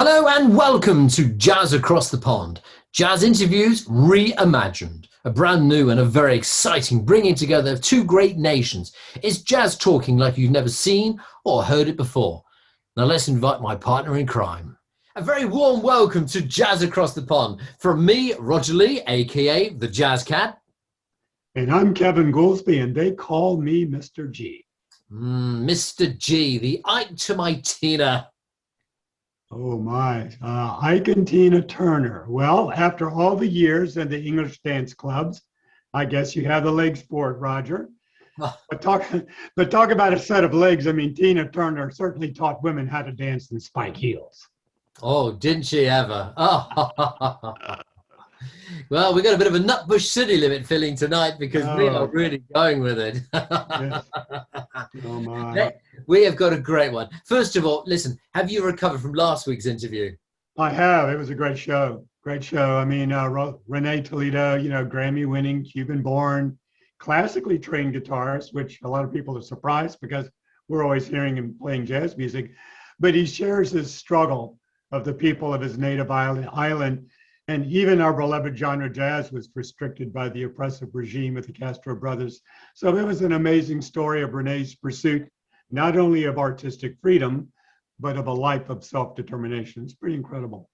Hello and welcome to Jazz Across the Pond. Jazz Interviews Reimagined, a brand new and a very exciting bringing together of two great nations. It's jazz talking like you've never seen or heard it before. Now let's invite my partner in crime. A very warm welcome to Jazz Across the Pond from me, Roger Lee, aka the Jazz Cat. And I'm Kevin Goolsby, and they call me Mr. G. Mr. G, the Ike to my Tina. Oh my, Ike and Tina Turner. Well, after all the years in the English dance clubs, I guess you have the legs for it, Roger. But talk about a set of legs. I mean, Tina Turner certainly taught women how to dance in spike heels. Oh, didn't she ever? Oh. Well, we got a bit of a Nutbush City Limit feeling tonight because we are really going with it. Yes. Oh my. We have got a great one. First of all, listen, have you recovered from last week's interview? I have. It was a great show. Great show. I mean, Renee Toledo, Grammy-winning, Cuban-born, classically trained guitarist, which a lot of people are surprised because we're always hearing him playing jazz music. But he shares his struggle of the people of his native island. And even our beloved genre jazz was restricted by the oppressive regime of the Castro brothers. So it was an amazing story of Renee's pursuit, not only of artistic freedom, but of a life of self-determination. It's pretty incredible.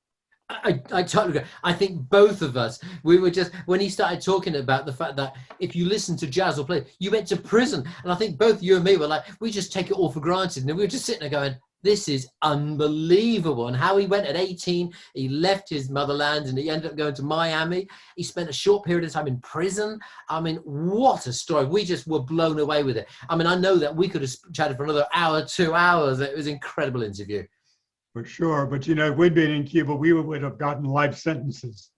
I totally agree. I think both of us, we were just, when he started talking about the fact that if you listen to jazz or play, you went to prison. And I think both you and me were like, we just take it all for granted. And we were just sitting there going, this is unbelievable. And how he went at 18, he left his motherland and he ended up going to Miami. He spent a short period of time in prison. I mean, what a story. We just were blown away with it. I mean, I know that we could have chatted for another hour, 2 hours. It was an incredible interview. For sure. But, if we'd been in Cuba, we would have gotten life sentences.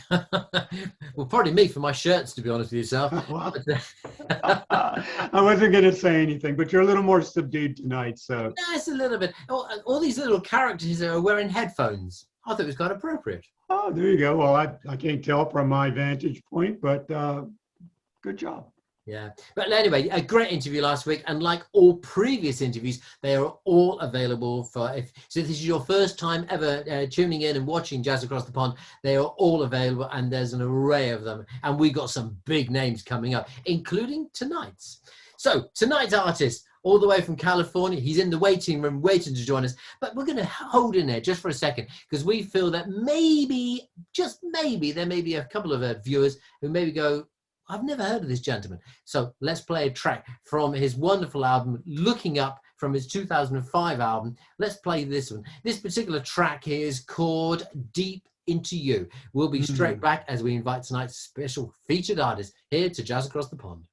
Well, probably me for my shirts, to be honest with yourself. Well, I wasn't going to say anything, but you're a little more subdued tonight. So it's a little bit. All these little characters are wearing headphones. I thought it was quite appropriate. Oh, there you go. Well, I can't tell from my vantage point, but good job. Yeah. But anyway, a great interview last week. And like all previous interviews, they are all available so if this is your first time ever tuning in and watching Jazz Across the Pond, they are all available and there's an array of them. And we got some big names coming up, including tonight's. So tonight's artist, all the way from California, he's in the waiting room waiting to join us. But we're going to hold in there just for a second because we feel that maybe, just maybe, there may be a couple of viewers who maybe go, I've never heard of this gentleman. So let's play a track from his wonderful album, Looking Up, from his 2005 album. Let's play this one. This particular track is called Deep Into You. We'll be straight back as we invite tonight's special featured artist here to Jazz Across the Pond.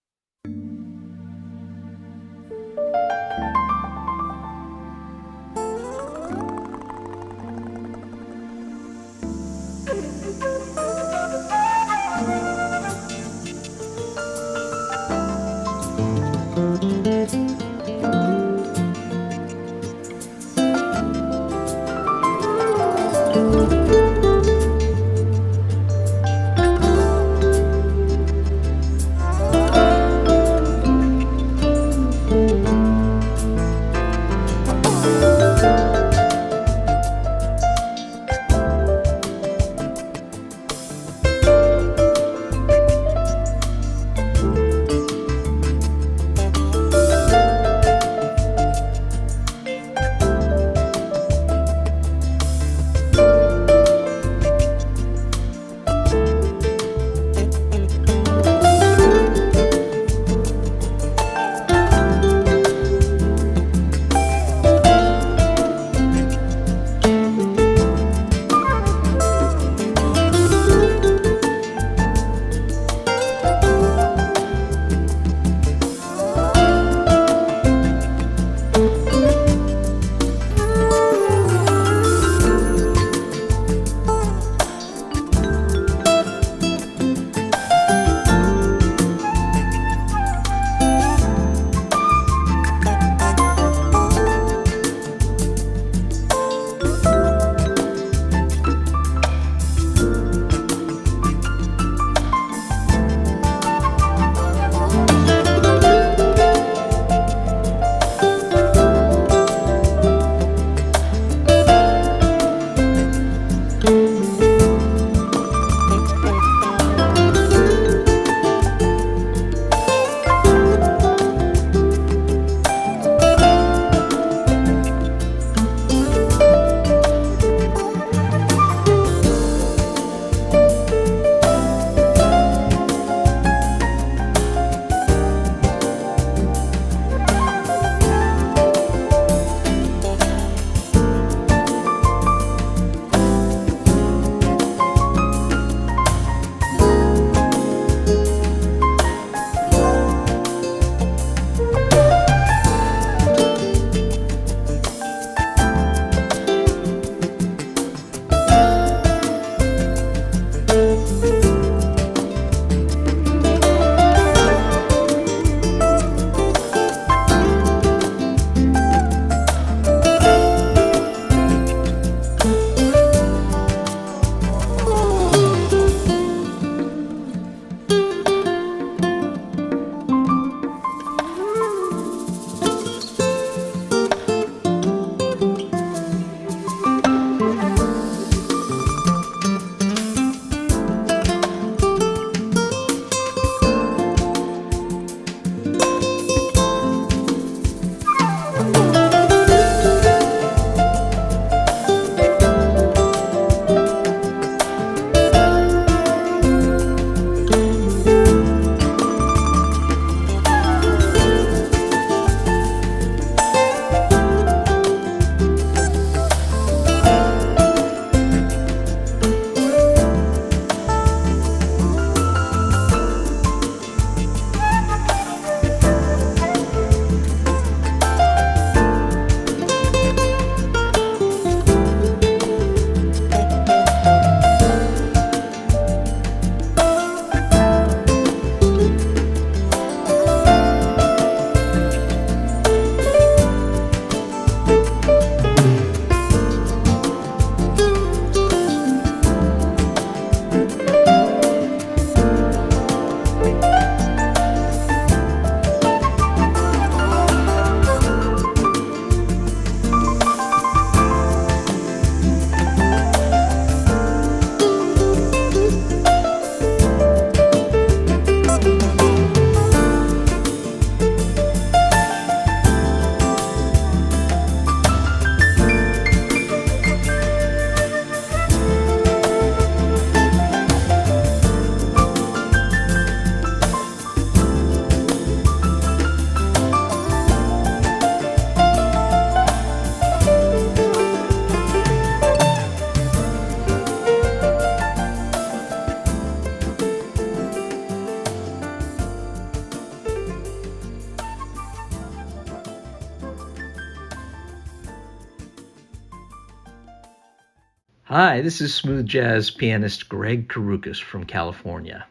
Hi, this is smooth jazz pianist Gregg Karukas from California,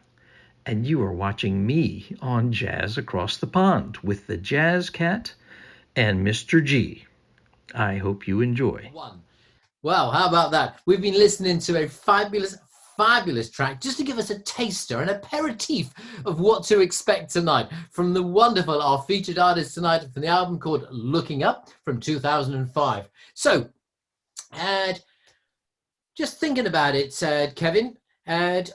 and you are watching me on Jazz Across the Pond with the Jazz Cat and Mr. G. I hope you enjoy. Well, how about that? We've been listening to a fabulous track just to give us a taster, an aperitif of what to expect tonight from the wonderful, our featured artist tonight from the album called Looking Up from 2005. So, and just thinking about it, Kevin, and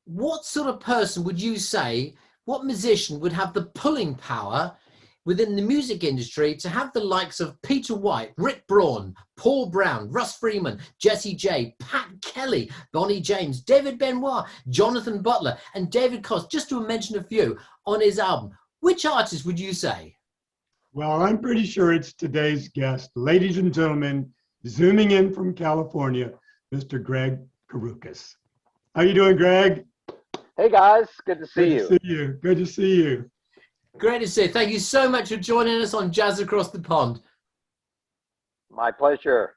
what sort of person would you say, what musician would have the pulling power within the music industry to have the likes of Peter White, Rick Braun, Paul Brown, Russ Freeman, Jesse J, Pat Kelly, Bonnie James, David Benoit, Jonathan Butler, and David Koz, just to mention a few, on his album? Which artist would you say? Well, I'm pretty sure it's today's guest. Ladies and gentlemen, zooming in from California, Mr. Gregg Karukas. How you doing, Gregg? Hey guys, good to see you. Good to see you. Good to see you. Great to see you. Thank you so much for joining us on Jazz Across the Pond. My pleasure.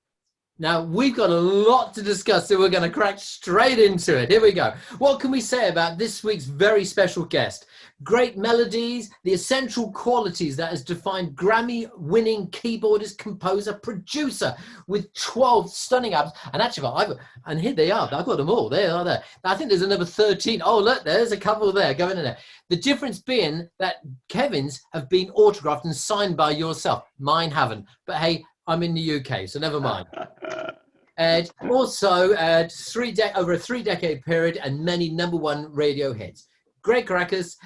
Now, we've got a lot to discuss, so we're going to crack straight into it. Here we go. What can we say about this week's very special guest? Great melodies, the essential qualities that has defined Grammy-winning keyboardist, composer, producer with 12 stunning albums. And actually, and here they are. I've got them all. They are there. I think there's another 13. Oh, look, there's a couple there going in there. The difference being that Kevin's have been autographed and signed by yourself. Mine haven't. But hey, I'm in the UK, so never mind. And also, over a 3-decade period and many #1 radio hits. Gregg Karukas,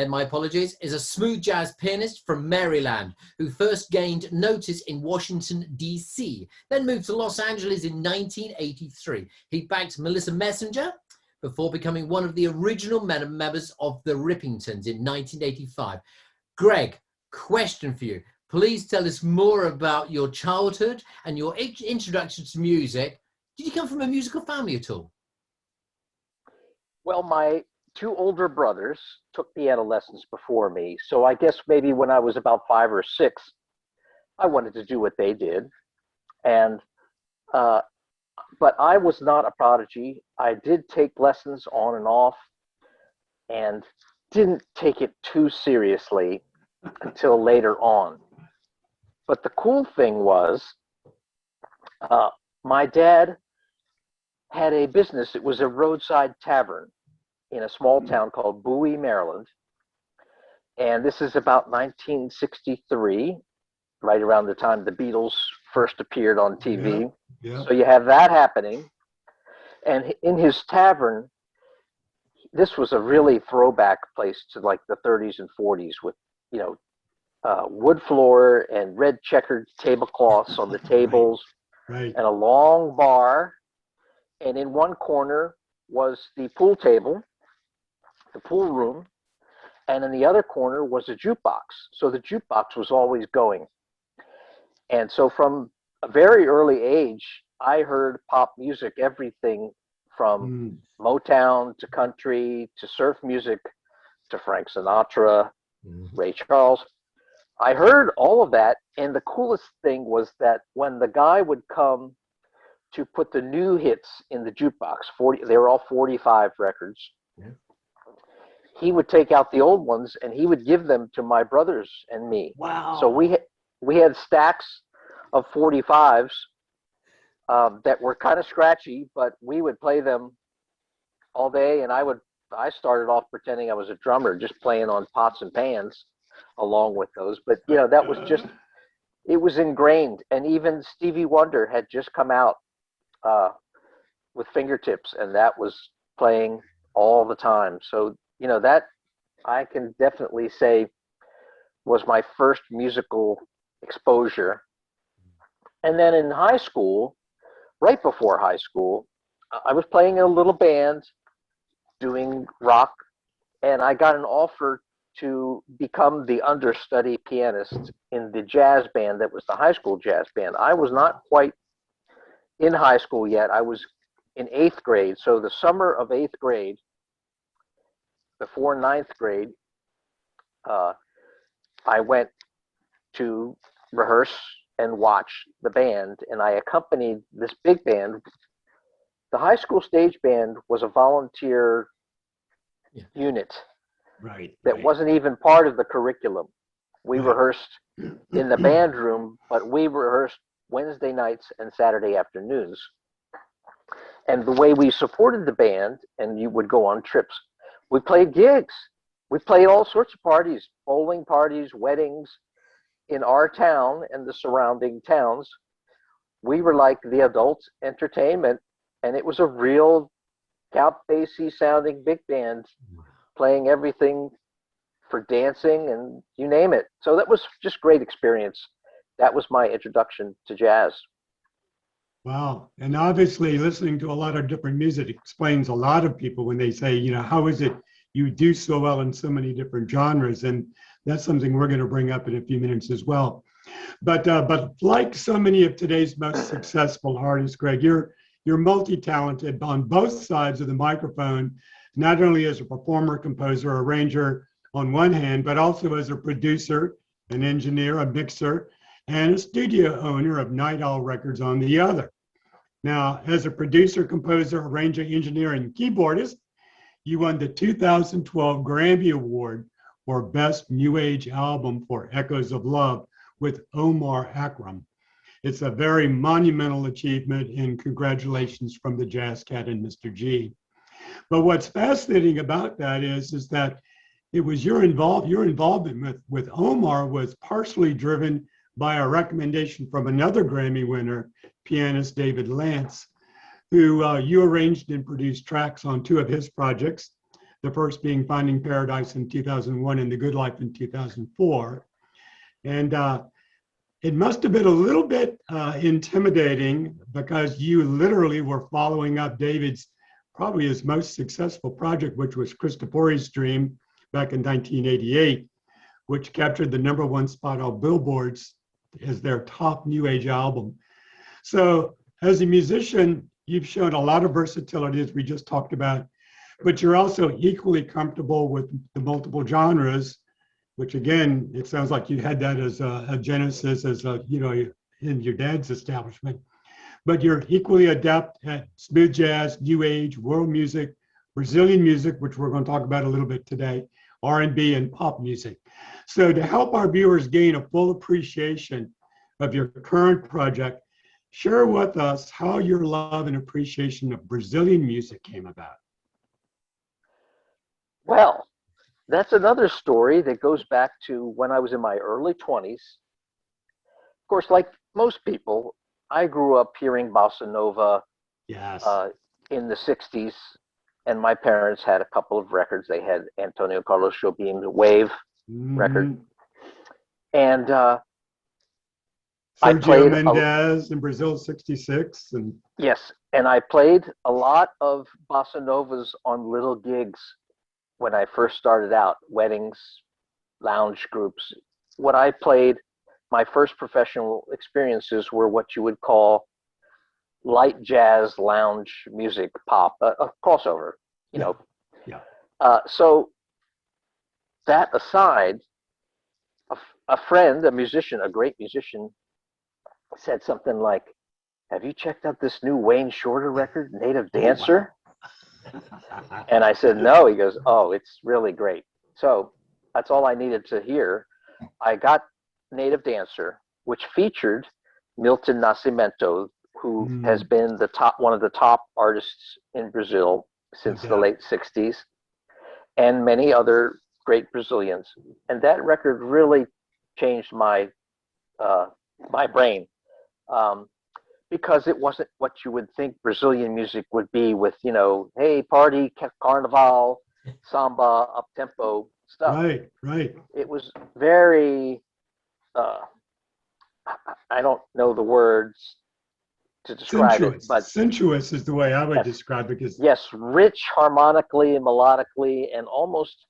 my apologies, is a smooth jazz pianist from Maryland who first gained notice in Washington, D.C., then moved to Los Angeles in 1983. He backed Melissa Messenger before becoming one of the original members of the Rippingtons in 1985. Gregg, question for you. Please tell us more about your childhood and your introduction to music. Did you come from a musical family at all? Well, my 2 older brothers took piano lessons before me, so I guess maybe when I was about 5 or 6, I wanted to do what they did. And but I was not a prodigy. I did take lessons on and off and didn't take it too seriously until later on. But the cool thing was, my dad had a business. It was a roadside tavern in a small town called Bowie, Maryland. And this is about 1963, right around the time the Beatles first appeared on TV. Yeah. So you have that happening. And in his tavern, this was a really throwback place to like the 30s and 40s with, you know, wood floor and red checkered tablecloths on the tables, Right. and a long bar. And in one corner was the pool table, the pool room, and in the other corner was a jukebox. So the jukebox was always going. And so from a very early age, I heard pop music, everything from Motown to country to surf music to Frank Sinatra, Ray Charles. I heard all of that. And the coolest thing was that when the guy would come to put the new hits in the jukebox, they were all 45 records. Yeah. He would take out the old ones and he would give them to my brothers and me. Wow. So we had stacks of 45s that were kind of scratchy, but we would play them all day. And I started off pretending I was a drummer, just playing on pots and pans along with those. But you know, that was just, it was ingrained. And even Stevie Wonder had just come out with Fingertips, and that was playing all the time. So, you know, that I can definitely say was my first musical exposure. And then in high school, right before high school, I was playing in a little band doing rock, and I got an offer to become the understudy pianist in the jazz band that was the high school jazz band. I was not quite in high school yet. I was in 8th grade. So the summer of 8th grade, before 9th grade, I went to rehearse and watch the band, and I accompanied this big band. The high school stage band was a volunteer unit that wasn't even part of the curriculum. We rehearsed in the band room, but we rehearsed Wednesday nights and Saturday afternoons. And the way we supported the band, and you would go on trips, we played gigs. We played all sorts of parties, bowling parties, weddings in our town and the surrounding towns. We were like the adult entertainment, and it was a real Count Basie sounding big band playing everything for dancing and you name it. So that was just great experience. That was my introduction to jazz. Wow. And obviously listening to a lot of different music explains a lot of people when they say, you know, how is it you do so well in so many different genres? And that's something we're going to bring up in a few minutes as well. But like so many of today's most successful artists, Gregg, you're multi-talented on both sides of the microphone, not only as a performer, composer, arranger on one hand, but also as a producer, an engineer, a mixer, and a studio owner of Night Owl Records on the other. Now, as a producer, composer, arranger, engineer, and keyboardist, you won the 2012 Grammy Award for Best New Age Album for Echoes of Love with Omar Akram. It's a very monumental achievement, and congratulations from the Jazz Cat and Mr. G. But what's fascinating about that is that it was your involvement with Omar was partially driven by a recommendation from another Grammy winner, pianist David Lance, who you arranged and produced tracks on 2 of his projects, the first being Finding Paradise in 2001 and The Good Life in 2004. And it must have been a little bit intimidating because you literally were following up David's probably his most successful project, which was Christopher's Dream back in 1988, which captured the #1 spot on Billboard's as their top New Age album. So as a musician, you've shown a lot of versatility, as we just talked about, but you're also equally comfortable with the multiple genres, which again, it sounds like you had that as a genesis, as a, you know, in your dad's establishment. But you're equally adept at smooth jazz, new age, world music, Brazilian music, which we're going to talk about a little bit today, R&B, and pop music. So to help our viewers gain a full appreciation of your current project, share with us how your love and appreciation of Brazilian music came about. Well, that's another story that goes back to when I was in my early 20s. Of course, like most people, I grew up hearing bossa nova Yes. in the 60s, and my parents had a couple of records. They had Antonio Carlos Jobim's Wave record. Mhm. And I Sergio played, Mendes in Brazil, 66. And yes, and I played a lot of bossa novas on little gigs when I first started out, weddings, lounge groups. What I played, my first professional experiences were what you would call light jazz lounge music pop, a crossover, you yeah, know. yeah. So that aside, a friend, a musician, a great musician, said something like, "Have you checked out this new Wayne Shorter record, Native Oh, Dancer?" wow. And I said, "No." He goes, "Oh, it's really great." So that's all I needed to hear. I got Native Dancer, which featured Milton Nascimento, who has been one of the top artists in Brazil since the late 60s, and many other great Brazilians. And that record really changed my my brain, because it wasn't what you would think Brazilian music would be, with, you know, hey, party, carnival, samba, up tempo stuff. Right, right. It was very uh, I don't know the words to describe it, Sensuous. but Sensuous is the way I would yes, describe it. Because yes, rich harmonically and melodically, and almost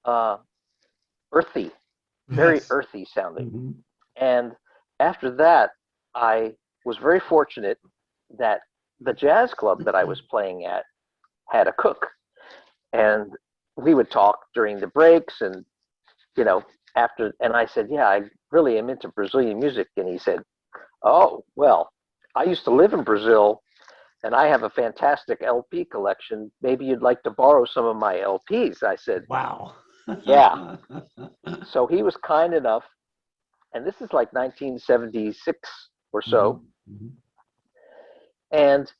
uh, earthy, very yes. earthy sounding. Mhm. And after that, I was very fortunate that the jazz club that I was playing at had a cook, and we would talk during the breaks, and you know, after, and I said, "Yeah, I really am into Brazilian music," and he said, "Oh, well, I used to live in Brazil, and I have a fantastic LP collection. Maybe you'd like to borrow some of my LPs." I said, Wow. "Yeah." So he was kind enough, and this is like 1976 or so, Mhm. and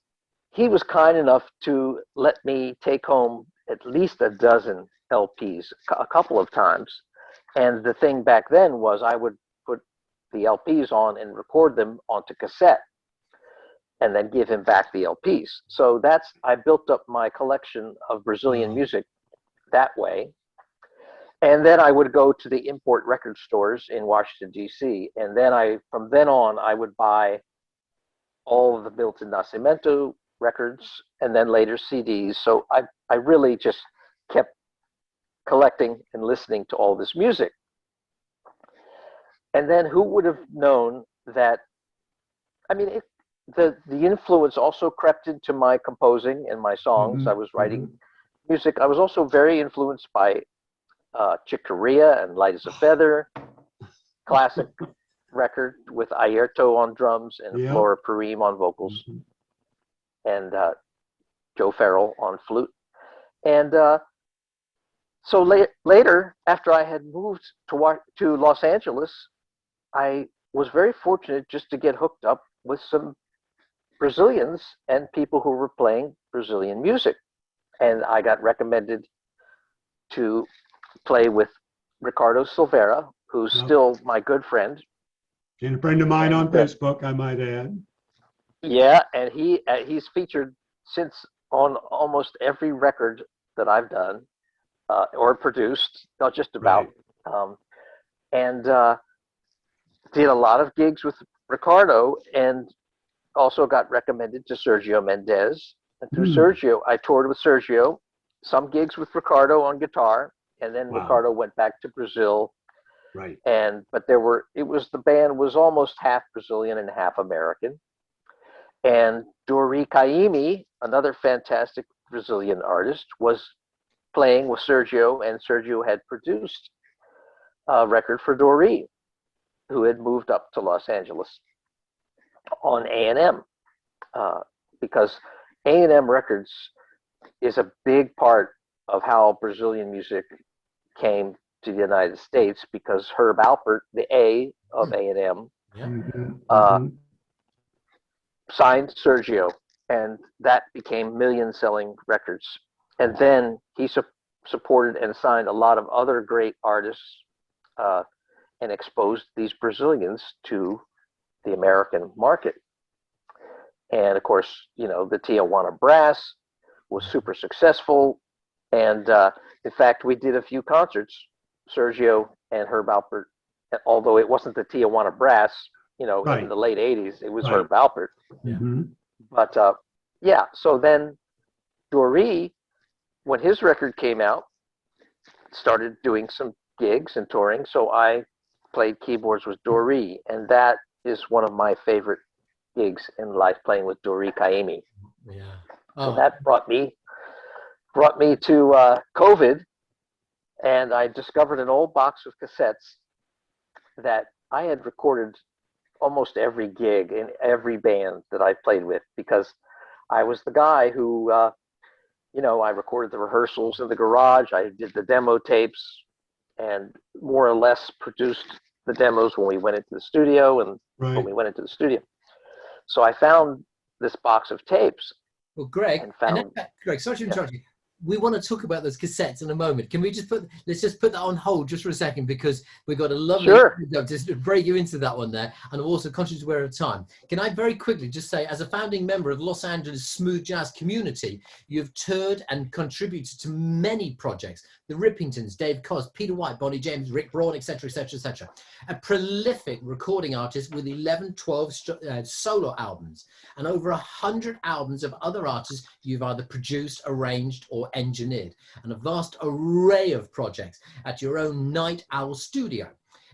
he was kind enough to let me take home at least a dozen LPs a couple of times. And the thing back then was I would put the LPs on and record them onto cassette and then give him back the LPs. So I built up my collection of Brazilian Wow. music that way. And then I would go to the import record stores in Washington, D.C. And then from then on, I would buy all of the Milton Nascimento records and then later CDs. So I really just kept collecting and listening to all this music. And then who would have known that? I mean, the influence also crept into my composing and my songs. I Mhm. was writing music. I was also very influenced by Chick Corea and Light as a Feather, classic record with Airto on drums and Yep. Flora Purim on vocals, Mhm. and Joe Farrell on flute. And so later, after I had moved to Los Angeles, I was very fortunate just to get hooked up with some Brazilians and people who were playing Brazilian music. And I got recommended to play with Ricardo Silveira, who's Yep. still my good friend. And a friend of mine on And Facebook, I might add. yeah, and he's featured since on almost every record that I've done or produced, not just about. Right. And did a lot of gigs with Ricardo, and also got recommended to Sergio Mendes. And through Sergio, I toured with Sergio, some gigs with Ricardo on guitar, and then Wow. Ricardo went back to Brazil. Right. But the band was almost half Brazilian and half American. And Dori Caymmi, another fantastic Brazilian artist, was playing with Sergio, and Sergio had produced a record for Dori, who had moved up to Los Angeles on A&M, because A&M Records is a big part of how Brazilian music came to the United States, because Herb Alpert, the A of A&M, signed Sergio, and that became million-selling records. And then he supported and signed a lot of other great artists, and exposed these Brazilians to the American market. And of course, you know, the Tijuana Brass was super successful. And in fact, we did a few concerts, Sergio and Herb Alpert, although it wasn't the Tijuana Brass, you know, Right. in the late 80s, it was Right. Herb Alpert. Mhm. But yeah, so then Doree, when his record came out, started doing some gigs and touring. So I played keyboards with Doree, and that is one of my favorite gigs in life, playing with Doree Kaimi. Yeah. So Oh, that brought me to COVID, and I discovered an old box of cassettes that I had recorded almost every gig in every band that I played with, because I was the guy who, you know, I recorded the rehearsals in the garage. I did the demo tapes and more or less produced the demos when we went into the studio and when Right. we went into the studio. So I found this box of tapes well, Greg, and found, Greg, sorry to Yeah. interrupt you. We want to talk about those cassettes in a moment. Can we let's just put that on hold just for a second, because we've got a lovely, Sure. just to break you into that one there. And I'm also conscious we're of time. Can I very quickly just say, as a founding member of the Los Angeles smooth jazz community, you've toured and contributed to many projects. The Rippingtons, Dave Koz, Peter White, Bonnie James, Rick Braun, etc., etc., etc. A prolific recording artist with 11, 12 solo albums, and over 100 albums of other artists you've either produced, arranged, or engineered, and a vast array of projects at your own Night Owl studio.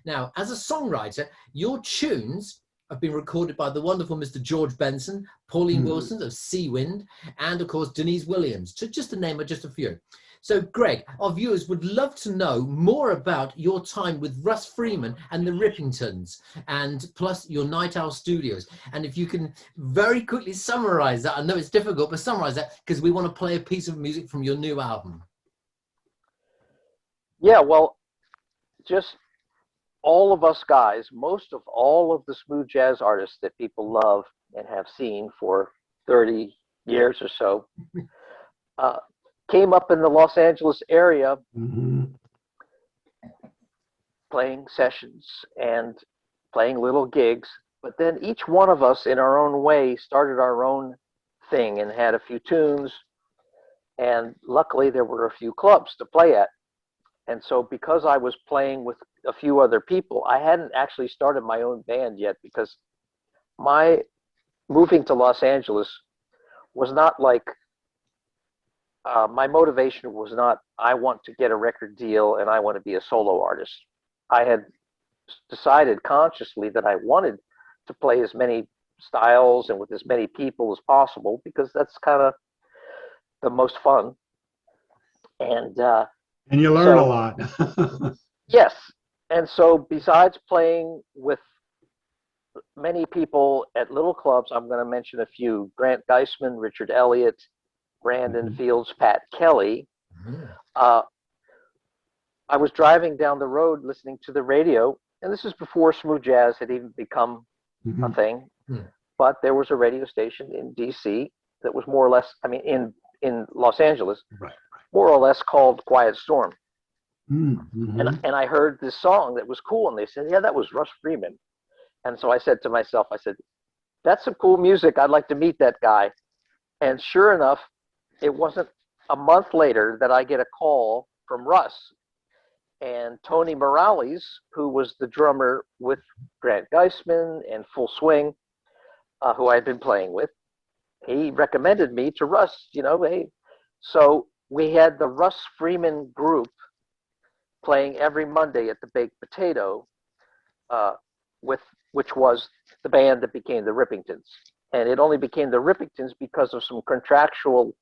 Now, as a songwriter, your tunes have been recorded by the wonderful Mr. George Benson, Pauline Wilson of Sea Wind, and of course Denise Williams, just to name just a few. So, Greg, our viewers would love to know more about your time with Russ Freeman and the Rippingtons, and plus your Night Owl Studios. And if you can very quickly summarize that. I know it's difficult, but summarize that, because we want to play a piece of music from your new album. Yeah, well, just all of us guys, most of all of the smooth jazz artists that people love and have seen for 30 years or so, came up in the Los Angeles area Mhm. playing sessions and playing little gigs. But then each one of us in our own way started our own thing and had a few tunes. And luckily there were a few clubs to play at. And so because I was playing with a few other people, I hadn't actually started my own band yet, because my moving to Los Angeles was not like, my motivation was not, I want to get a record deal and I want to be a solo artist. I had decided consciously that I wanted to play as many styles and with as many people as possible, because that's kind of the most fun. And And you learn a lot. yes. And so besides playing with many people at little clubs, I'm going to mention a few: Grant Geisman, Richard Elliott, Brandon Fields, Pat Kelly. I was driving down the road listening to the radio, and this is before smooth jazz had even become a thing. But there was a radio station in DC that was more or less, I mean, in Los Angeles, Right. more or less called Quiet Storm. Mm-hmm. And I heard this song that was cool, and they said, yeah, that was Russ Freeman. And so I said to myself, I said, that's some cool music. I'd like to meet that guy. And sure enough, it wasn't a month later that I get a call from Russ. And Tony Morales, who was the drummer with Grant Geisman and Full Swing, who I'd been playing with, he recommended me to Russ, you know, hey. So we had the Russ Freeman group playing every Monday at the Baked Potato, which was the band that became the Rippingtons. And it only became the Rippingtons because of some contractual,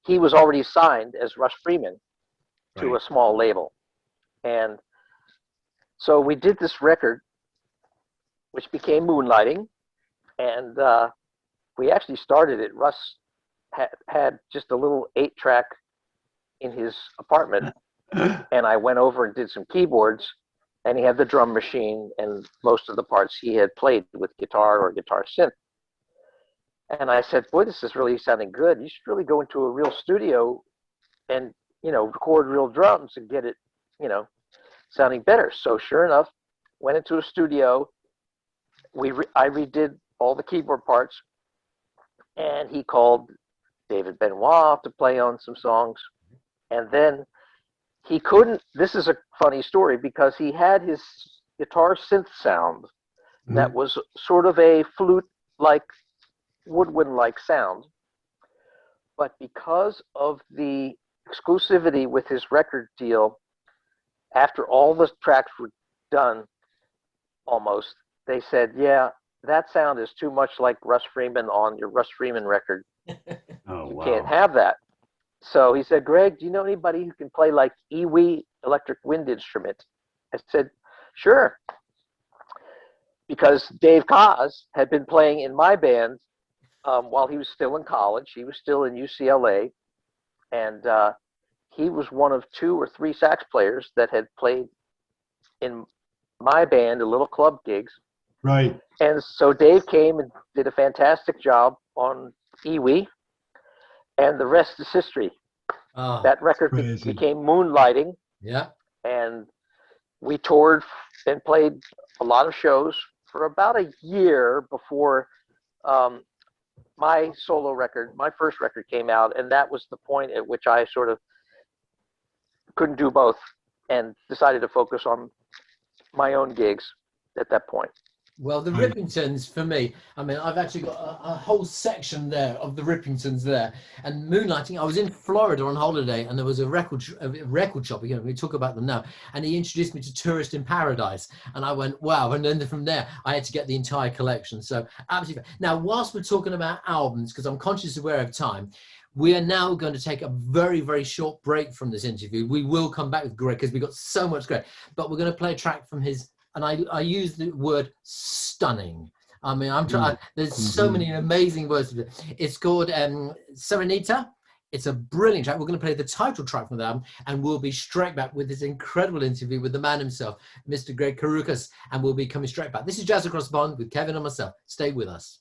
he was already signed as Russ Freeman to a small label. And so we did this record, which became Moonlighting. And we actually started it. Russ had just a little 8-track in his apartment. And I went over and did some keyboards, and he had the drum machine and most of the parts he had played with guitar or guitar synth. And I said, boy, this is really sounding good. You should really go into a real studio and, you know, record real drums and get it, you know, sounding better. So sure enough, went into a studio, I redid all the keyboard parts, and he called David Benoit to play on some songs, and then he couldn't. This is a funny story because he had his guitar synth sound that was sort of a flute-like, woodwind-like sound, but because of the exclusivity with his record deal, after all the tracks were done, almost, they said, "Yeah, that sound is too much like Russ Freeman on your Russ Freeman record. Oh, You wow. can't have that." So he said, "Gregg, do you know anybody who can play like Iwi electric wind instrument?" I said, "Sure." Because Dave Koz had been playing in my band while he was still in college. He was still in UCLA, and he was one of 2 or 3 sax players that had played in my band, the little club gigs. Right. And so Dave came and did a fantastic job on Iwi, and the rest is history. That record became Moonlighting. Yeah. And we toured and played a lot of shows for about a year before my solo record, my first record, came out. And that was the point at which I sort of couldn't do both and decided to focus on my own gigs at that point. Well, the Rippingtons, for me, I mean, I've actually got a whole section there of the Rippingtons there. And Moonlighting, I was in Florida on holiday, and there was a record shop, you know, we talk about them now, and he introduced me to Tourist in Paradise, and I went, wow. And then from there, I had to get the entire collection. So absolutely. Now, whilst we're talking about albums, because I'm conscious aware of time, we are now going to take a very, very short break from this interview. We will come back with Gregg because we've got so much Gregg, but we're going to play a track from his, and I use the word stunning. I mean, I'm trying. There's so many amazing words. It's called Serenita. It's a brilliant track. We're going to play the title track from the album, and we'll be straight back with this incredible interview with the man himself, Mr. Gregg Karukas, and we'll be coming straight back. This is Jazz Across the Pond with Kevin and myself. Stay with us.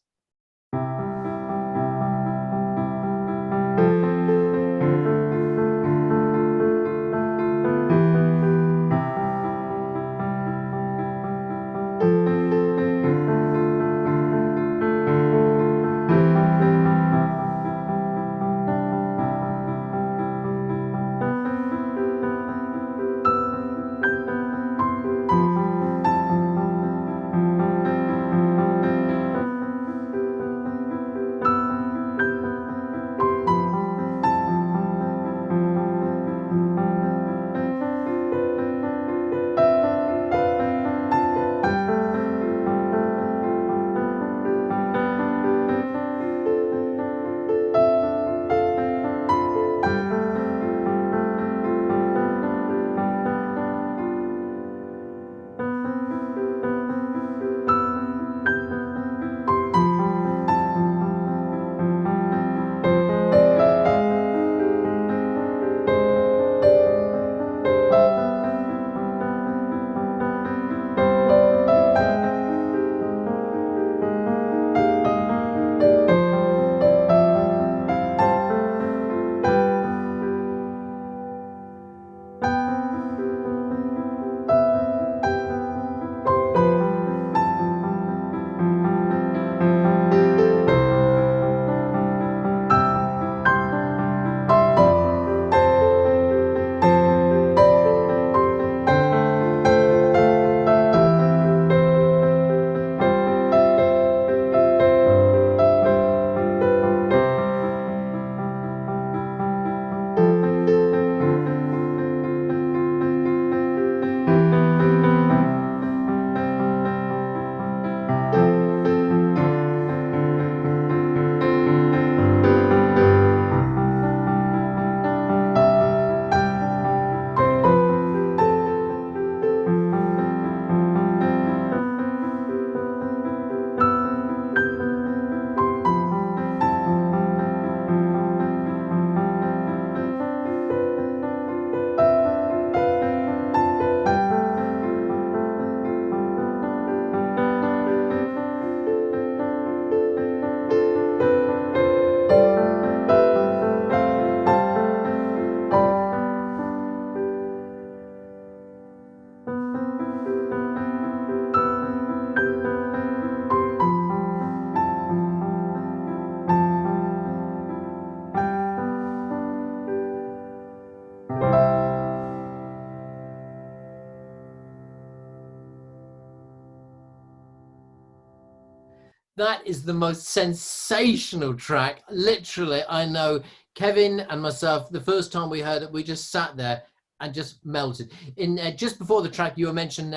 That is the most sensational track. Literally, I know Kevin and myself, the first time we heard it, we just sat there and just melted. In just before the track, you were mentioned,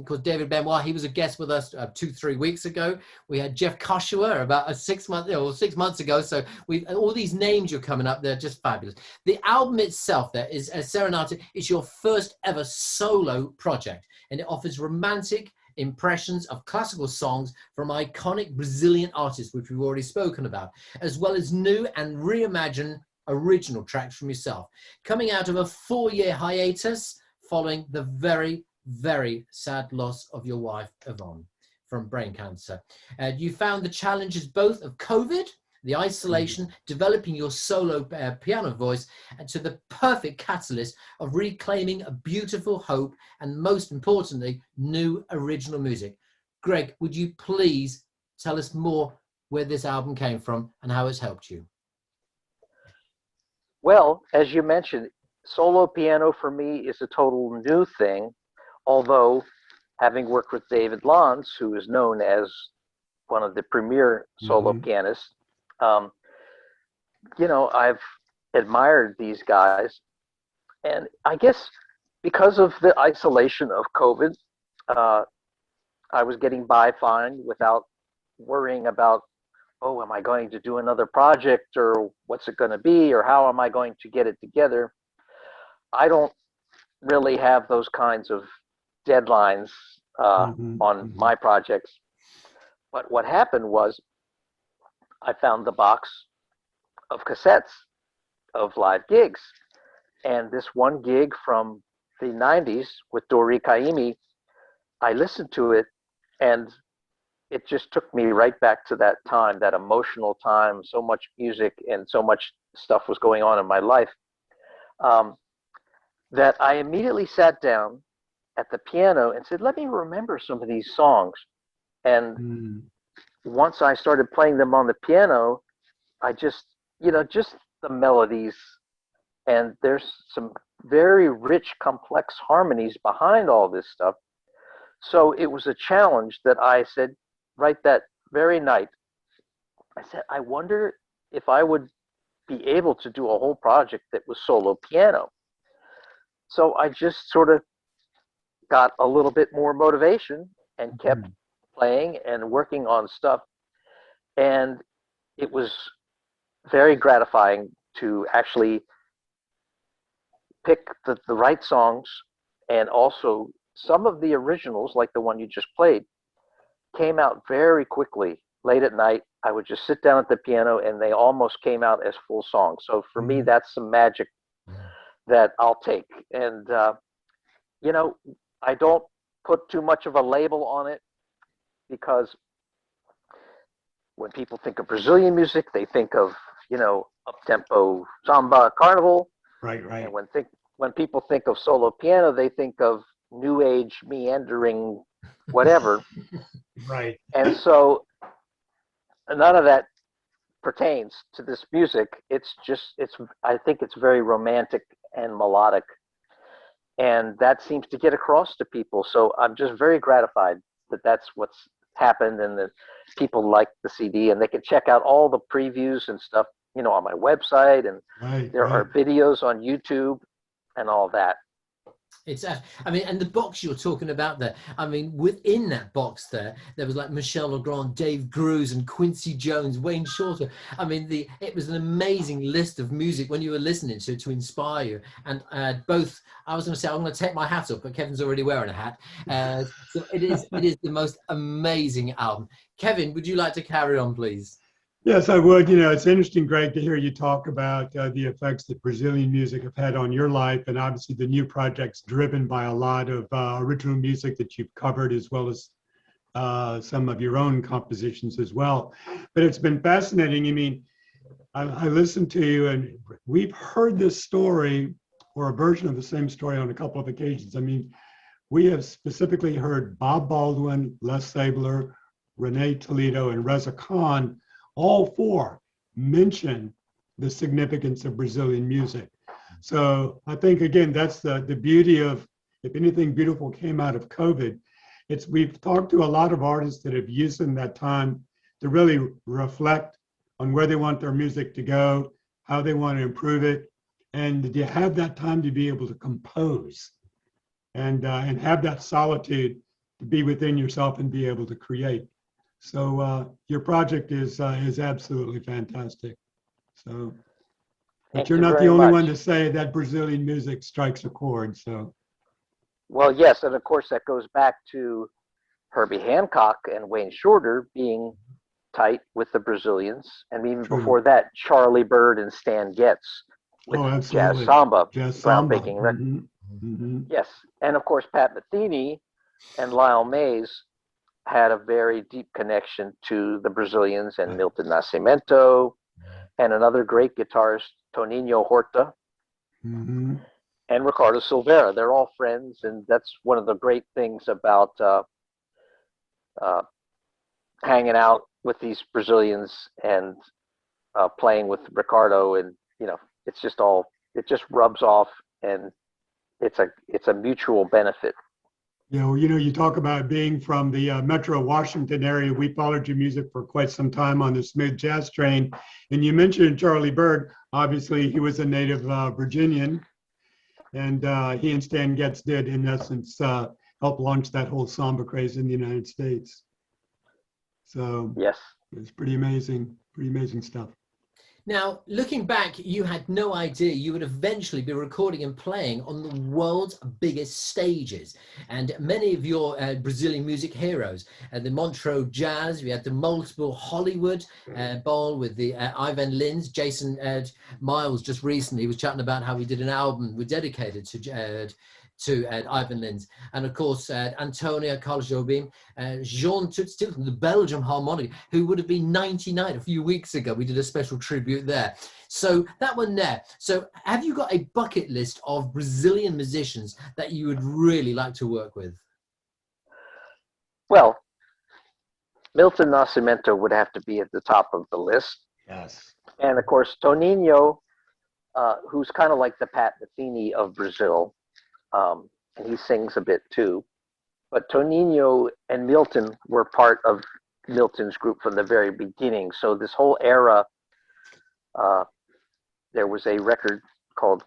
because David Benoit, he was a guest with us 2-3 weeks ago. We had Jeff Koshua about 6 months ago. So we've all these names you're coming up, they're just fabulous. The album itself, there is Serenata. It's your first ever solo project, and it offers romantic impressions of classical songs from iconic Brazilian artists, which we've already spoken about, as well as new and reimagined original tracks from yourself, coming out of a 4-year hiatus following the very, very sad loss of your wife, Yvonne, from brain cancer. You found the challenges both of COVID, the isolation, developing your solo piano voice, and to the perfect catalyst of reclaiming a beautiful hope and, most importantly, new original music. Gregg, would you please tell us more where this album came from and how it's helped you? Well, as you mentioned, solo piano for me is a total new thing, although having worked with David Lons, who is known as one of the premier solo pianists, I've admired these guys. And I guess because of the isolation of COVID, I was getting by fine without worrying about, oh, am I going to do another project, or what's it going to be, or how am I going to get it together? I don't really have those kinds of deadlines on my projects. But what happened was I found the box of cassettes of live gigs. And this one gig from the 90s with Dori Caymmi, I listened to it, and it just took me right back to that time, that emotional time. So much music and so much stuff was going on in my life, that I immediately sat down at the piano and said, let me remember some of these songs. And once I started playing them on the piano, I just the melodies, and there's some very rich, complex harmonies behind all this stuff. So it was a challenge that I said, right that very night, I said, I wonder if I would be able to do a whole project that was solo piano. So I just sort of got a little bit more motivation and kept playing and working on stuff. And it was very gratifying to actually pick the right songs, and also some of the originals, like the one you just played, came out very quickly. Late at night, I would just sit down at the piano and they almost came out as full songs. So for me, that's some magic that I'll take. And, I don't put too much of a label on it, because when people think of Brazilian music, they think of, up-tempo samba, carnival. Right. And when people think of solo piano, they think of new age, meandering, whatever. Right. And so none of that pertains to this music. I think it's very romantic and melodic. And that seems to get across to people. So I'm just very gratified that that's what's happened, and that people like the CD, and they can check out all the previews and stuff, on my website. And there are videos on YouTube and all that. It's, and the box you're talking about there, within that box there was like Michel Legrand, Dave Grusz, and Quincy Jones, Wayne Shorter. It was an amazing list of music when you were listening to inspire you. And both, I was going to say, I'm going to take my hat off, but Kevin's already wearing a hat. So it is the most amazing album. Kevin, would you like to carry on, please? Yes, I would. It's interesting, Gregg, to hear you talk about the effects that Brazilian music have had on your life. And obviously the new project's driven by a lot of original music that you've covered, as well as some of your own compositions as well. But it's been fascinating. I listened to you, and we've heard this story, or a version of the same story, on a couple of occasions. We have specifically heard Bob Baldwin, Les Sabler, Renee Toledo, and Reza Khan, all four mention the significance of Brazilian music. So I think, again, that's the beauty of, if anything beautiful came out of COVID, we've talked to a lot of artists that have used in that time to really reflect on where they want their music to go, how they want to improve it, and to have that time to be able to compose and have that solitude to be within yourself and be able to create. So your project is absolutely fantastic. So, but Thank you're you not the very only much. one to say that Brazilian music strikes a chord. So, Well, yes, and of course that goes back to Herbie Hancock and Wayne Shorter being tight with the Brazilians, and even true. before that, Charlie Bird and Stan Getz with Oh, Jazz absolutely. Samba, Jazz samba. groundbreaking record. Mm-hmm. Yes, and of course Pat Metheny and Lyle Mays had a very deep connection to the Brazilians and Milton Nascimento and another great guitarist, Toninho Horta, Mm-hmm. and Ricardo Silveira. They're all friends, and that's one of the great things about hanging out with these Brazilians and playing with Ricardo. And it's just it just rubs off, and it's a mutual benefit. Yeah, well, you talk about being from the Metro Washington area. We followed your music for quite some time on the smooth jazz train. And you mentioned Charlie Bird. Obviously, he was a native Virginian. And he and Stan Getz did, in essence, help launch that whole samba craze in the United States. So Yes. it's pretty amazing stuff. Now, looking back, you had no idea you would eventually be recording and playing on the world's biggest stages. And many of your Brazilian music heroes, the Montreux Jazz, we had the multiple Hollywood Bowl with the Ivan Lins, Jason Miles just recently was chatting about how we did an album we dedicated to Ivan Lins, and of course Antonia Carlos Jobim, Jean Stilton, the Belgium harmonica, who would have been 99 a few weeks ago. We did a special tribute there. So that one there. So have you got a bucket list of Brazilian musicians that you would really like to work with? Well, Milton Nascimento would have to be at the top of the list. Yes. And of course, Toninho, who's kind of like the Pat Metheny of Brazil. And he sings a bit too. But Toninho and Milton were part of Milton's group from the very beginning. So this whole era, there was a record called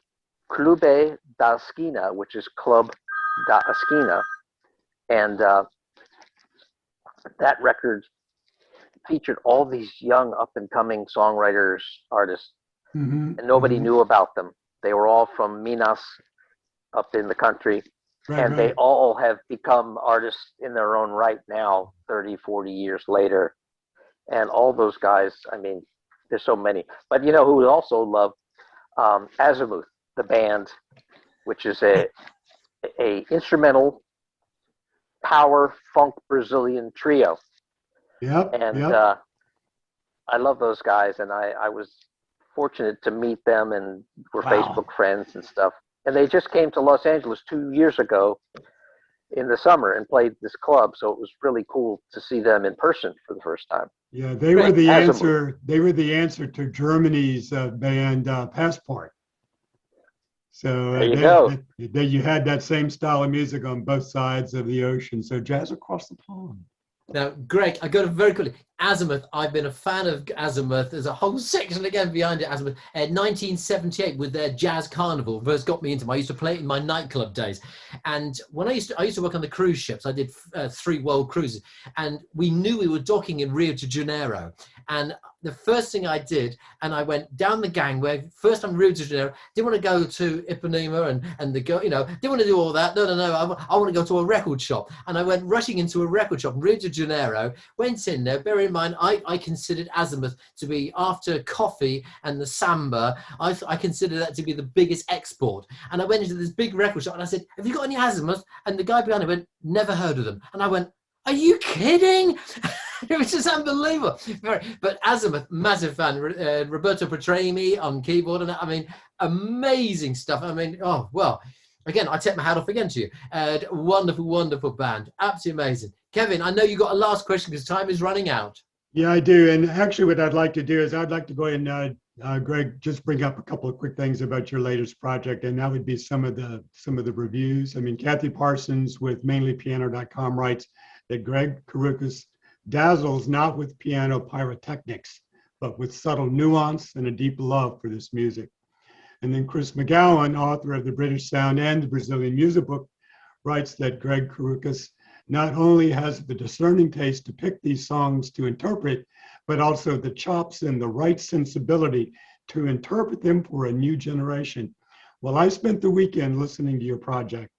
Clube da Esquina, which is Club da Esquina. And that record featured all these young up-and-coming songwriters, artists, and nobody knew about them. They were all from Minas, up in the country, and they all have become artists in their own right now, 30, 40 years later. And all those guys, I mean, there's so many. But you know who would also love Azimuth, the band, which is a instrumental power funk Brazilian trio. Yep. And yep. I love those guys, and I was fortunate to meet them, and we're Facebook friends and stuff. And they just came to Los Angeles 2 years ago in the summer and played this club. So it was really cool to see them in person for the first time. Yeah, they were the answer. They were the answer to Germany's band Passport. So there you go. You had that same style of music on both sides of the ocean. So Jazz Across the Pond. Now, Greg, I got to very quickly. Azimuth, I've been a fan of Azimuth. There's a whole section again behind it. Azimuth, 1978 with their Jazz Carnival first got me into them. I used to play it in my nightclub days, and when I used to work on the cruise ships. I did 3 world cruises, and we knew we were docking in Rio de Janeiro. And the first thing I did, and I went down the gangway. First time Rio de Janeiro, didn't want to go to Ipanema and the girl, didn't want to do all that. No. I want to go to a record shop, and I went rushing into a record shop in Rio de Janeiro. Went in there. Bear in mind, I considered Azimuth to be, after coffee and the samba, I consider that to be the biggest export. And I went into this big record shop and I said, "Have you got any Azimuth?" And the guy behind me went, "Never heard of them." And I went, "Are you kidding?" It was just unbelievable. But Azimuth, massive fan. Roberto Petrami on keyboard, and I mean, amazing stuff. I mean, oh well. Again, I take my hat off again to you. Wonderful, wonderful band. Absolutely amazing. Kevin, I know you got a last question because time is running out. Yeah, I do. And actually what I'd like to do is I'd like to go ahead and Greg, just bring up a couple of quick things about your latest project. And that would be some of the reviews. I mean, Kathy Parsons with mainlypiano.com writes that Gregg Karukas dazzles not with piano pyrotechnics, but with subtle nuance and a deep love for this music. And then Chris McGowan, author of the British Sound and the Brazilian Music Book, writes that Gregg Karukas not only has the discerning taste to pick these songs to interpret, but also the chops and the right sensibility to interpret them for a new generation. Well, I spent the weekend listening to your project,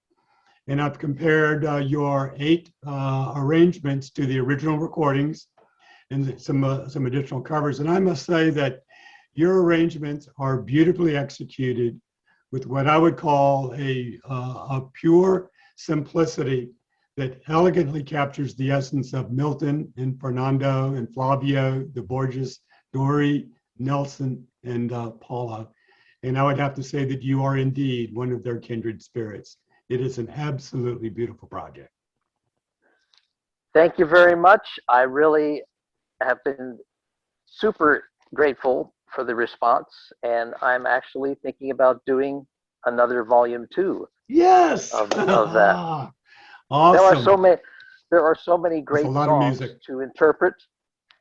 and I've compared your 8 arrangements to the original recordings and some additional covers. And I must say that your arrangements are beautifully executed with what I would call a pure simplicity that elegantly captures the essence of Milton and Fernando and Flavio, the Borges, Dori, Nelson, and Paula. And I would have to say that you are indeed one of their kindred spirits. It is an absolutely beautiful project. Thank you very much. I really have been super grateful for the response, and I'm actually thinking about doing another volume 2. Yes. Of that. Awesome. There are so many great songs to interpret,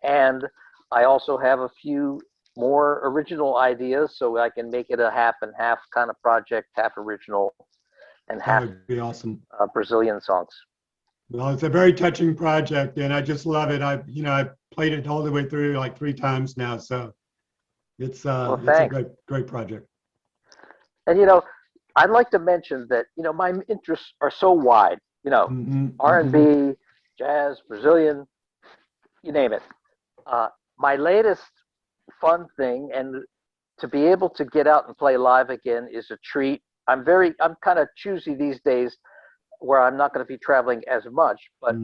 and I also have a few more original ideas, so I can make it a half and half kind of project, half original and half that would be awesome. Brazilian songs. Well, it's a very touching project, and I just love it. I've played it all the way through like 3 times now, so it's a great project. And I'd like to mention that my interests are so wide. R&B, jazz, Brazilian, you name it. My latest fun thing, and to be able to get out and play live again is a treat. I'm kind of choosy these days, where I'm not going to be traveling as much, but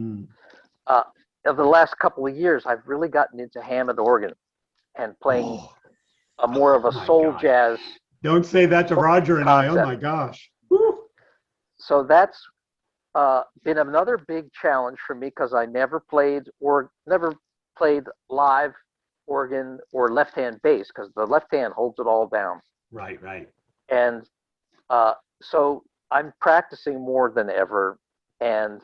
over the last couple of years, I've really gotten into Hammond organ and playing more of a soul jazz. Don't say that to Roger and concept. I. Oh my gosh. Woo. So that's been another big challenge for me, because I never played live organ or left-hand bass, because the left hand holds it all down. Right. And so I'm practicing more than ever and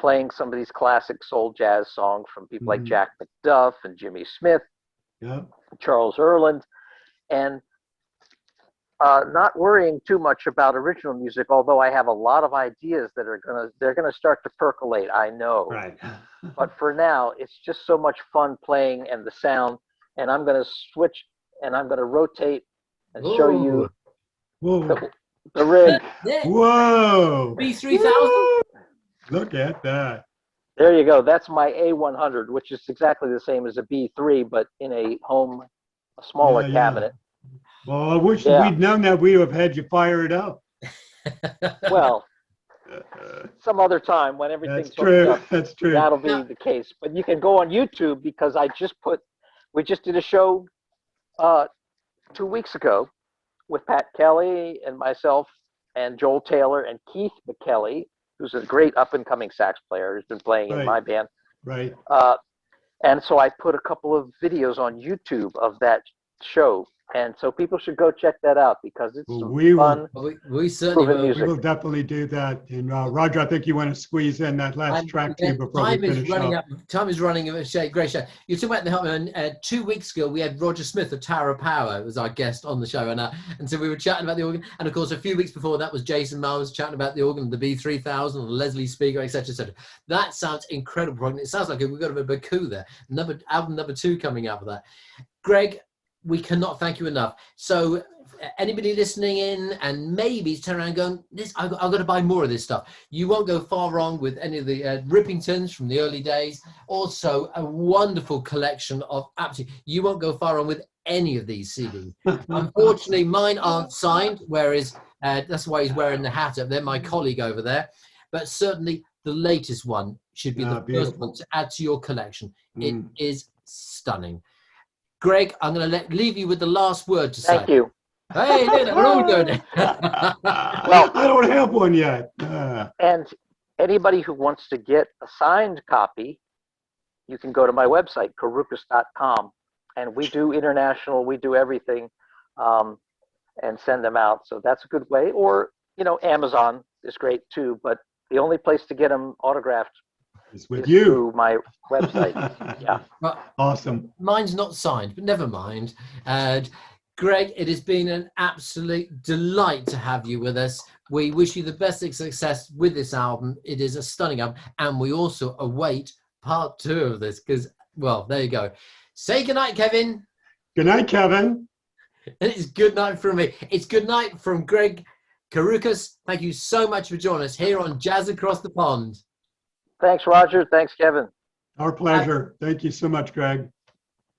playing some of these classic soul jazz songs from people like Jack McDuff and Jimmy Smith, Charles Earland, and not worrying too much about original music, although I have a lot of ideas that they're gonna start to percolate, I know. Right. But for now, it's just so much fun playing and the sound, and I'm gonna switch and I'm gonna rotate and show you the rig. Whoa! B3000. Look at that. There you go. That's my A100, which is exactly the same as a B3, but in a smaller cabinet. Well, I wish we'd known that. We would have had you fire it up. Well, some other time when everything's up, that's true. That'll be the case. But you can go on YouTube, because we just did a show 2 weeks ago with Pat Kelly and myself and Joel Taylor and Keith McKelly, who's a great up-and-coming sax player who's been playing in my band. Right. And so I put a couple of videos on YouTube of that show, and so people should go check that out, because it's fun. We certainly will. We will definitely do that. And Roger, I think you want to squeeze in that last track too before we finish up. Time is running. Great show. You're talking about 2 weeks ago, we had Roger Smith of Tower of Power was our guest on the show, and so we were chatting about the organ. And of course, a few weeks before that was Jason Miles chatting about the organ, the B3000, and Leslie Spiegel, etc., etc. That sounds incredible. It sounds like we've got a bit of a coup there. Album number 2 coming out of that. Gregg, we cannot thank you enough. So anybody listening in and maybe turn around going, I've got to buy more of this stuff. You won't go far wrong with any of the Rippingtons from the early days. Also, a wonderful collection of you won't go far wrong with any of these CDs. Unfortunately, mine aren't signed, whereas that's why he's wearing the hat up there, my colleague over there. But certainly the latest one should be the first one to add to your collection. It is stunning. Gregg, I'm going to leave you with the last word to say. Thank you. Hey, we're all doing it. Well, I don't have one yet. And anybody who wants to get a signed copy, you can go to my website, karukas.com, and we do international, we do everything, and send them out. So that's a good way. Or, Amazon is great too, but the only place to get them autographed It's with is you. through my website. Yeah. Well, Awesome. mine's not signed, but never mind. Gregg, it has been an absolute delight to have you with us. We wish you the best of success with this album. It is a stunning album, and we also await part 2 of this because, well, there you go. Say goodnight, Kevin. Good night, Kevin. And it's good night from me. It's good night from Gregg Karukas. Thank you so much for joining us here on Jazz Across the Pond. Thanks, Roger. Thanks, Kevin. Our pleasure. Thank you so much, Gregg.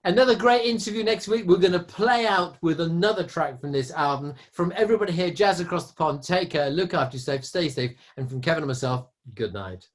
Another great interview next week. We're going to play out with another track from this album. From everybody here, Jazz Across the Pond, take care, look after yourself, stay safe. And from Kevin and myself, good night.